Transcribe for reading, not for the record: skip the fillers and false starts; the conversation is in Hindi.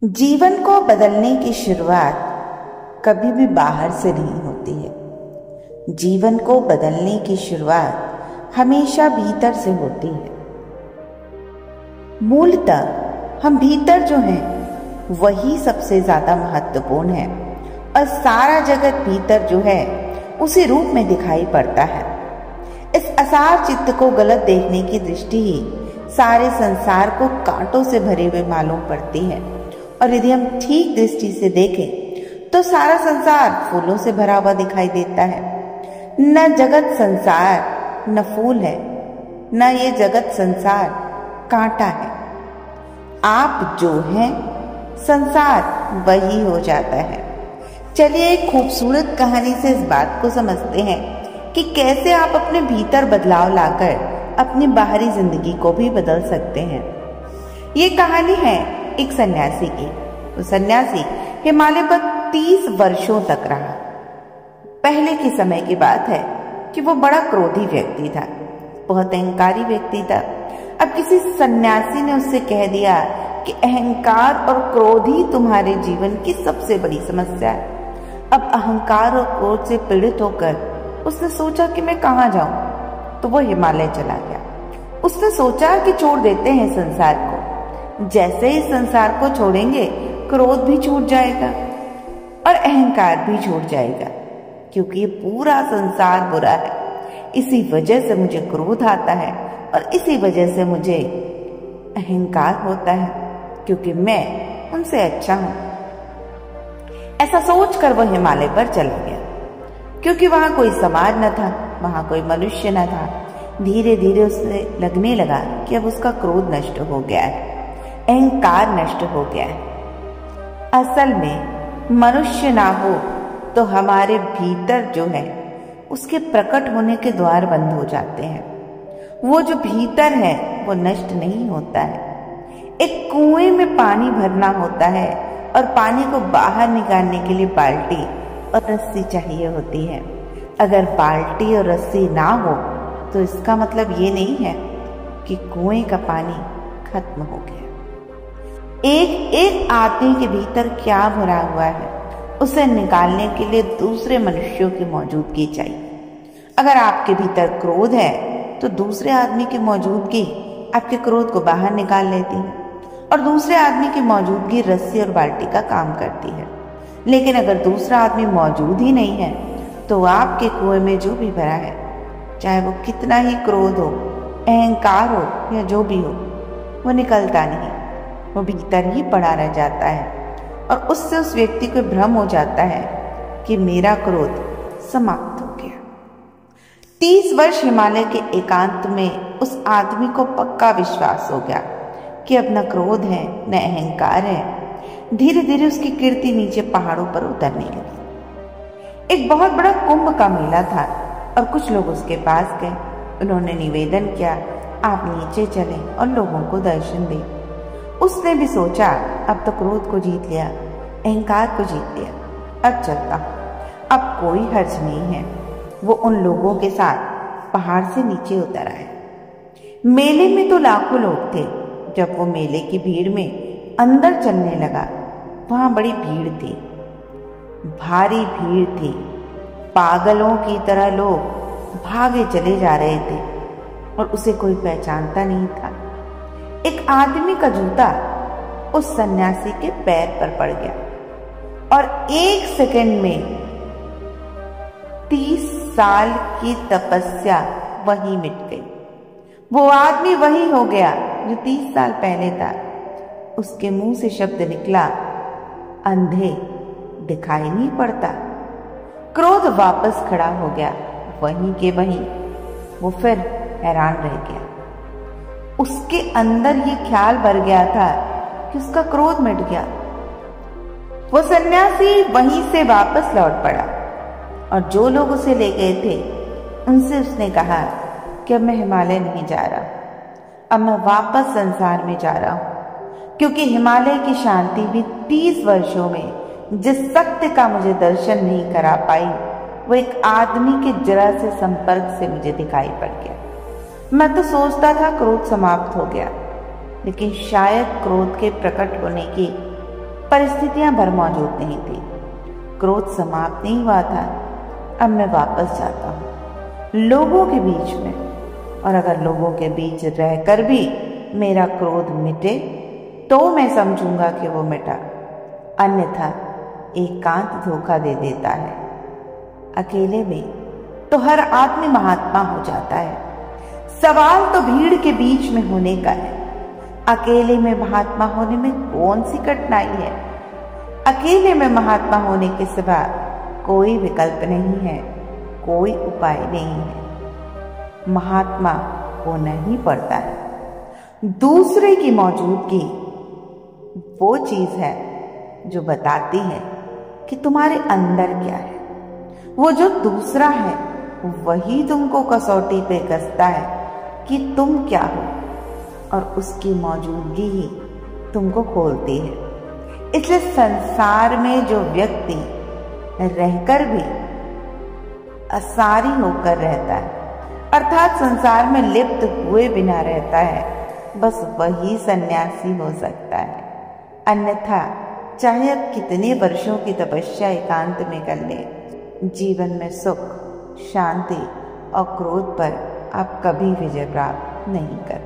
जीवन को बदलने की शुरुआत कभी भी बाहर से नहीं होती है। जीवन को बदलने की शुरुआत हमेशा भीतर से होती है। मूलतः हम भीतर जो हैं वही सबसे ज्यादा महत्वपूर्ण है और सारा जगत भीतर जो है उसी रूप में दिखाई पड़ता है। इस असार चित्त को गलत देखने की दृष्टि ही सारे संसार को कांटों से भरे हुए मालूम पड़ती है, और यदि हम ठीक दृष्टि से देखें तो सारा संसार फूलों से भरा हुआ दिखाई देता है। न जगत संसार न फूल है, न ये जगत संसार कांटा है। आप जो हैं संसार वही हो जाता है। चलिए एक खूबसूरत कहानी से इस बात को समझते हैं कि कैसे आप अपने भीतर बदलाव लाकर अपनी बाहरी जिंदगी को भी बदल सकते हैं। ये कहानी है एक सन्यासी की। वो सन्यासी हिमालय पर 30 वर्षों तक रहा। पहले के समय की बात है कि वो बड़ा क्रोधी व्यक्ति था, बहुत अहंकारी व्यक्ति था। अब किसी सन्यासी ने उससे कह दिया कि अहंकार और क्रोध ही तुम्हारे जीवन की सबसे बड़ी समस्या है। अब अहंकार और क्रोध से पीड़ित होकर उसने सोचा कि मैं कहाँ जाऊं, तो वो हिमालय चला गया। उसने सोचा कि छोड़ देते हैं संसार को। जैसे ही संसार को छोड़ेंगे क्रोध भी छूट जाएगा और अहंकार भी छूट जाएगा, क्योंकि ये पूरा संसार बुरा है। इसी वजह से मुझे क्रोध आता है और इसी वजह से मुझे अहंकार होता है, क्योंकि मैं उनसे अच्छा हूं। ऐसा सोचकर वो हिमालय पर चला गया, क्योंकि वहां कोई समाज न था, वहां कोई मनुष्य न था। धीरे धीरे उसे लगने लगा कि अब उसका क्रोध नष्ट हो गया है, अहंकार नष्ट हो गया है। असल में मनुष्य ना हो तो हमारे भीतर जो है उसके प्रकट होने के द्वार बंद हो जाते हैं। वो जो भीतर है वो नष्ट नहीं होता है। एक कुएं में पानी भरना होता है और पानी को बाहर निकालने के लिए बाल्टी और रस्सी चाहिए होती है। अगर बाल्टी और रस्सी ना हो तो इसका मतलब ये नहीं है कि कुएं का पानी खत्म हो गया। एक एक आदमी के भीतर क्या भरा हुआ है उसे निकालने के लिए दूसरे मनुष्यों की मौजूदगी चाहिए। अगर आपके भीतर क्रोध है तो दूसरे आदमी की मौजूदगी आपके क्रोध को बाहर निकाल लेती है, और दूसरे आदमी की मौजूदगी रस्सी और बाल्टी का काम करती है। लेकिन अगर दूसरा आदमी मौजूद ही नहीं है तो आपके कुएं में जो भी भरा है, चाहे वो कितना ही क्रोध हो, अहंकार हो या जो भी हो, वो निकलता नहीं, वो भीतर ही पड़ा रह जाता है। और उससे उस व्यक्ति को भ्रम हो जाता है कि मेरा क्रोध समाप्त हो गया। 30 वर्ष हिमालय के एकांत में उस आदमी को पक्का विश्वास हो गया कि अब न क्रोध है न अहंकार है। धीरे धीरे उसकी कीर्ति नीचे पहाड़ों पर उतरने लगी। एक बहुत बड़ा कुंभ का मेला था और कुछ लोग उसके पास गए। उन्होंने निवेदन किया, आप नीचे चलें और लोगों को दर्शन दें। उसने भी सोचा, अब तो क्रोध को जीत लिया, अहंकार को जीत लिया, अब चलता हूं, अब कोई हर्ज नहीं है। वो उन लोगों के साथ पहाड़ से नीचे उतर आया। मेले में तो लाखों लोग थे। जब वो मेले की भीड़ में अंदर चलने लगा, वहां बड़ी भीड़ थी, भारी भीड़ थी। पागलों की तरह लोग भागे चले जा रहे थे और उसे कोई पहचानता नहीं था। एक आदमी का जूता उस सन्यासी के पैर पर पड़ गया और 1 सेकंड में 30 साल की तपस्या वहीं मिट गई। वो आदमी वही हो गया जो 30 साल पहले था। उसके मुंह से शब्द निकला, अंधे दिखाई नहीं पड़ता। क्रोध वापस खड़ा हो गया, वहीं के वहीं। वो फिर हैरान रह गया। उसके अंदर ये ख्याल भर गया था कि उसका क्रोध मिट गया। वो सन्यासी वहीं से वापस लौट पड़ा और जो लोग उसे ले गए थे उनसे उसने कहा कि अब मैं हिमालय नहीं जा रहा, अब मैं वापस संसार में जा रहा हूं, क्योंकि हिमालय की शांति भी 30 वर्षों में जिस सत्य का मुझे दर्शन नहीं करा पाई, वो एक आदमी के जरा से संपर्क से मुझे दिखाई पड़ गया। मैं तो सोचता था क्रोध समाप्त हो गया, लेकिन शायद क्रोध के प्रकट होने की परिस्थितियां भर मौजूद नहीं थी। क्रोध समाप्त नहीं हुआ था। अब मैं वापस जाता हूँ लोगों के बीच में, और अगर लोगों के बीच रहकर भी मेरा क्रोध मिटे तो मैं समझूंगा कि वो मिटा, अन्यथा एकांत धोखा दे देता है। अकेले में तो हर आदमी महात्मा हो जाता है। सवाल तो भीड़ के बीच में होने का है। अकेले में महात्मा होने में कौन सी कठिनाई है? अकेले में महात्मा होने के सिवा कोई विकल्प नहीं है, कोई उपाय नहीं है। महात्मा होना ही पड़ता है। दूसरे की मौजूदगी वो चीज है जो बताती है कि तुम्हारे अंदर क्या है। वो जो दूसरा है वही तुमको कसौटी पे कसता है कि तुम क्या हो, और उसकी मौजूदगी ही तुमको खोलती है। इसलिए संसार में जो व्यक्ति रहकर भी असारी होकर रहता है, अर्थात संसार में लिप्त हुए बिना रहता है, बस वही सन्यासी हो सकता है। अन्यथा चाहे आप कितने वर्षों की तपस्या एकांत में कर ले, जीवन में सुख, शांति और क्रोध पर आप कभी विजय प्राप्त नहीं कर